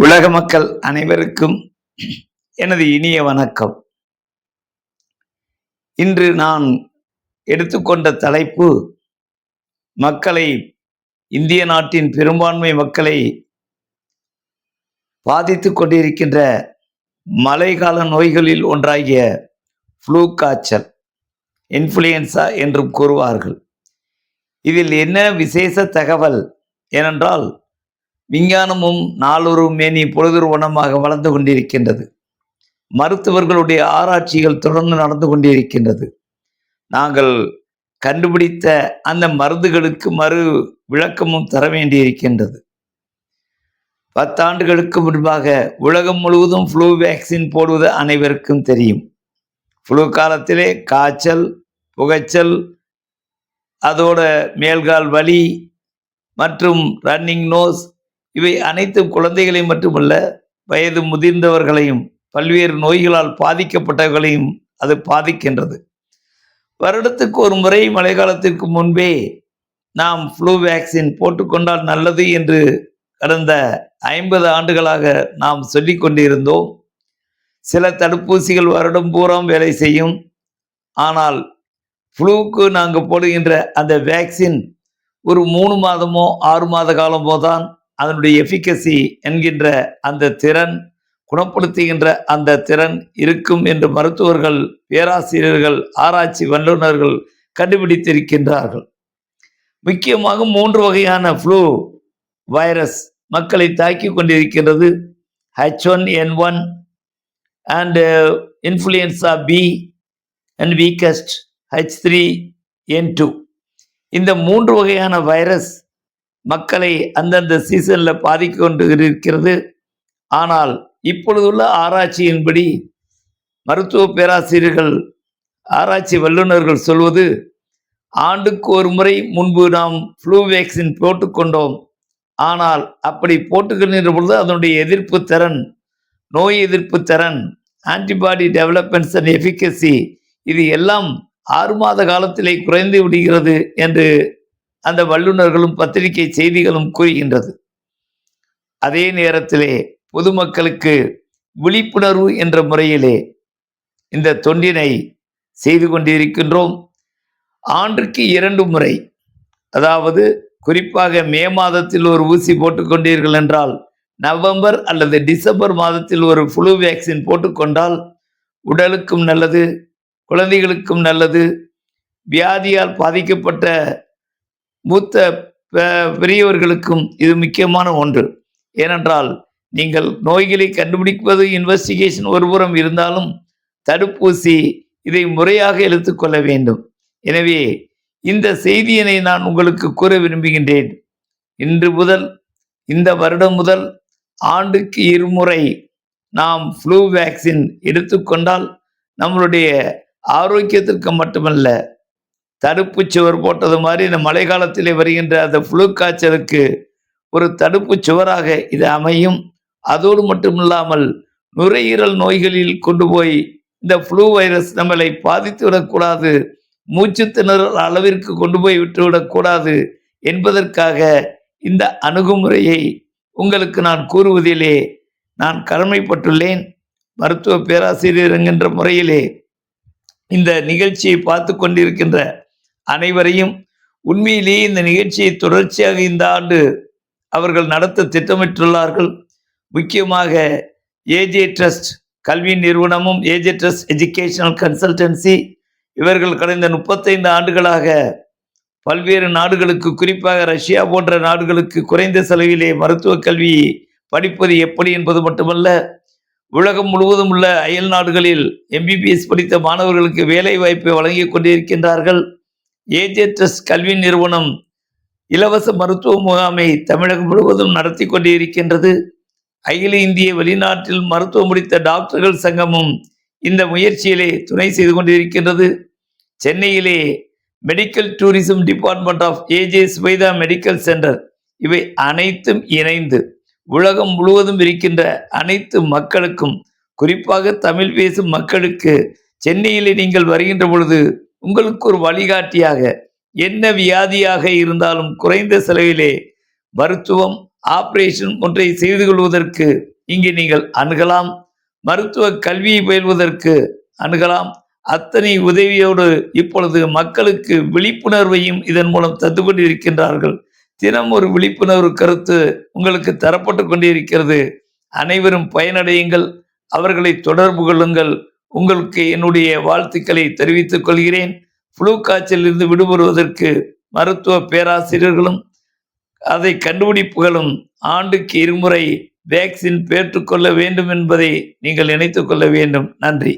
உலக மக்கள் அனைவருக்கும் எனது இனிய வணக்கம். இன்று நான் எடுத்துக்கொண்ட தலைப்பு மக்களை, இந்திய நாட்டின் பெரும்பான்மை மக்களை பாதித்துக் கொண்டிருக்கின்ற மழைக்கால நோய்களில் ஒன்றாகிய ஃப்ளூ காய்ச்சல், இன்ஃப்ளூயன்சா என்றும் கூறுவார்கள். இதில் என்ன விசேஷ தகவல் ஏனென்றால், விஞ்ஞானமும் நாளொரு மேனி பொழுதொரு வண்ணமாக வளர்ந்து கொண்டிருக்கின்றது. மருத்துவர்களுடைய ஆராய்ச்சிகள் தொடர்ந்து நடந்து கொண்டிருக்கின்றது. நாங்கள் கண்டுபிடித்த அந்த மருந்துகளுக்கு மறு விளக்கமும் தர வேண்டியிருக்கின்றது. 10 ஆண்டுகளுக்கு முன்பாக உலகம் முழுவதும் ஃப்ளூ வேக்சின் போடுவது அனைவருக்கும் தெரியும். ஃப்ளூ காலத்திலே காய்ச்சல், புகைச்சல், அதோட மேல்கால் வலி மற்றும் ரன்னிங் நோஸ், இவை அனைத்தும் குழந்தைகளை மட்டுமல்ல, வயது முதிர்ந்தவர்களையும் பல்வேறு நோய்களால் பாதிக்கப்பட்டவர்களையும் அது பாதிக்கின்றது. வருடத்துக்கு ஒரு முறை மழை காலத்திற்கு முன்பே நாம் ஃப்ளூ வேக்சின் போட்டுக்கொண்டால் நல்லது என்று கடந்த 50 ஆண்டுகளாக நாம் சொல்லிக் கொண்டிருந்தோம். சில தடுப்பூசிகள் வருடம் பூராம் வேலை செய்யும். ஆனால் ஃப்ளூக்கு நாங்கள் போடுகின்ற அந்த வேக்சின் ஒரு 3 மாதமோ 6 மாத காலமோ தான் அதனுடைய எஃபிகசி என்கின்ற அந்த திறன், குணப்படுத்துகின்ற அந்த திறன் இருக்கும் என்று மருத்துவர்கள், பேராசிரியர்கள், ஆராய்ச்சி வல்லுநர்கள் கண்டுபிடித்திருக்கின்றார்கள். முக்கியமாக 3 வகையான ஃப்ளூ வைரஸ் மக்களை தாக்கி கொண்டிருக்கின்றது. H1N1 and influenza B and weakest H3N2. இந்த 3 வகையான வைரஸ் மக்களை அந்தந்த சீசனில் பாதிக்க கொண்டு இருக்கிறது. ஆனால் இப்பொழுதுள்ள ஆராய்ச்சியின்படி மருத்துவ பேராசிரியர்கள், ஆராய்ச்சி வல்லுநர்கள் சொல்வது, ஆண்டுக்கு ஒரு முறை முன்பு நாம் ஃப்ளூ வேக்சின் போட்டுக்கொண்டோம். ஆனால் அப்படி போட்டுக்கின்ற பொழுது அதனுடைய எதிர்ப்பு திறன், நோய் எதிர்ப்பு திறன், ஆன்டிபாடி டெவலப்மெண்ட்ஸ் அண்ட் எஃபிகசி, இது எல்லாம் 6 மாத காலத்திலே குறைந்து விடுகிறது என்று அந்த வல்லுநர்களும் பத்திரிகை செய்திகளும் கூறுகின்றது. அதே நேரத்திலே பொதுமக்களுக்கு விழிப்புணர்வு என்ற முறையிலே இந்த தொண்டினை செய்து கொண்டிருக்கின்றோம். ஆண்டுக்கு 2 முறை, அதாவது குறிப்பாக மே மாதத்தில் ஒரு ஊசி போட்டுக்கொண்டீர்கள் என்றால், நவம்பர் அல்லது டிசம்பர் மாதத்தில் ஒரு ஃப்ளூ வேக்சின் போட்டுக்கொண்டால் உடலுக்கும் நல்லது, குழந்தைகளுக்கும் நல்லது. வியாதியால் பாதிக்கப்பட்ட மூத்த பெரியவர்களுக்கும் இது முக்கியமான ஒன்று. ஏனென்றால் நீங்கள் நோய்களை கண்டுபிடிப்பது இன்வெஸ்டிகேஷன் ஒருபுறம் இருந்தாலும், தடுப்பூசி இதை முறையாக எடுத்துக்கொள்ள வேண்டும். எனவே இந்த செய்தியினை நான் உங்களுக்கு கூற விரும்புகின்றேன். இன்று முதல், இந்த வருடம் முதல் ஆண்டுக்கு 2 முறை நாம் ஃப்ளூ வேக்சின் எடுத்துக்கொண்டால் நம்மளுடைய ஆரோக்கியத்திற்கு மட்டுமல்ல, தடுப்பு சுவர் போட்டது மாதிரி இந்த மழை காலத்திலே வருகின்ற அந்த ஃப்ளூ காய்ச்சலுக்கு ஒரு தடுப்பு சுவராக இது அமையும். அதோடு மட்டுமில்லாமல் நுரையீரல் நோய்களில் கொண்டு போய் இந்த ஃப்ளூ வைரஸ் நம்மளை பாதித்து விடக்கூடாது, மூச்சு திணறல் அளவிற்கு கொண்டு போய் விட்டுவிடக்கூடாது என்பதற்காக இந்த அணுகுமுறையை உங்களுக்கு நான் கூறுவதிலே நான் கடமைப்பட்டுள்ளேன். மருத்துவ பேராசிரியர் என்கின்ற முறையிலே இந்த நிகழ்ச்சியை பார்த்து கொண்டிருக்கின்ற அனைவரையும், உண்மையிலேயே இந்த நிகழ்ச்சியை தொடர்ச்சியாக இந்த ஆண்டு அவர்கள் நடத்த திட்டமிட்டுள்ளார்கள். முக்கியமாக ஏஜே ட்ரஸ்ட் கல்வி நிறுவனமும், ஏஜே ட்ரஸ்ட் எஜுகேஷனல் கன்சல்டன்சி, இவர்கள் கடந்த 35 ஆண்டுகளாக பல்வேறு நாடுகளுக்கு, குறிப்பாக ரஷ்யா போன்ற நாடுகளுக்கு குறைந்த செலவிலே மருத்துவ கல்வி படிப்பது எப்படி என்பது மட்டுமல்ல, உலகம் முழுவதும் உள்ள அயல் நாடுகளில் எம்பிபிஎஸ் படித்த மாணவர்களுக்கு வேலை வாய்ப்பை வழங்கி கொண்டிருக்கின்றார்கள். ஏஜே ட்ரஸ்ட் கல்வி நிறுவனம் இலவச மருத்துவ முகாமை தமிழகம் முழுவதும் நடத்தி கொண்டிருக்கின்றது. அகில இந்திய வெளிநாட்டில் மருத்துவம் முடித்த டாக்டர்கள் சங்கமும் இந்த முயற்சியிலே துணை செய்து கொண்டிருக்கின்றது. சென்னையிலே medical tourism department of AJ ஸ்வைதா மெடிக்கல் சென்டர், இவை அனைத்தும் இணைந்து உலகம் முழுவதும் இருக்கின்ற அனைத்து மக்களுக்கும், குறிப்பாக தமிழ் பேசும் மக்களுக்கு, சென்னையிலே நீங்கள் வருகின்ற பொழுது உங்களுக்கு ஒரு வழிகாட்டியாக, என்ன வியாதியாக இருந்தாலும் குறைந்த செலவிலே மருத்துவம், ஆபரேஷன் ஒன்றை செய்து கொள்வதற்கு இங்கே நீங்கள் அணுகலாம். மருத்துவ கல்வியை பயில்வதற்கு அணுகலாம். அத்தனை உதவியோடு இப்பொழுது மக்களுக்கு விழிப்புணர்வையும் இதன் மூலம் தந்து கொண்டிருக்கின்றார்கள். தினம் ஒரு விழிப்புணர்வு கருத்து உங்களுக்கு தரப்பட்டு கொண்டிருக்கிறது. அனைவரும் பயனடையுங்கள். அவர்களை தொடர்பு கொள்ளுங்கள். உங்களுக்கு என்னுடைய வாழ்த்துக்களை தெரிவித்துக் கொள்கிறேன். ஃப்ளூ காய்ச்சலிருந்து விடுபடுவதற்கு மருத்துவ பேராசிரியர்களும் அதை கண்டுபிடிப்புகளும் ஆண்டுக்கு 2 முறை வேக்சின் பெற்றுக்கொள்ள வேண்டும் என்பதை நீங்கள் நினைத்துக் கொள்ள வேண்டும். நன்றி.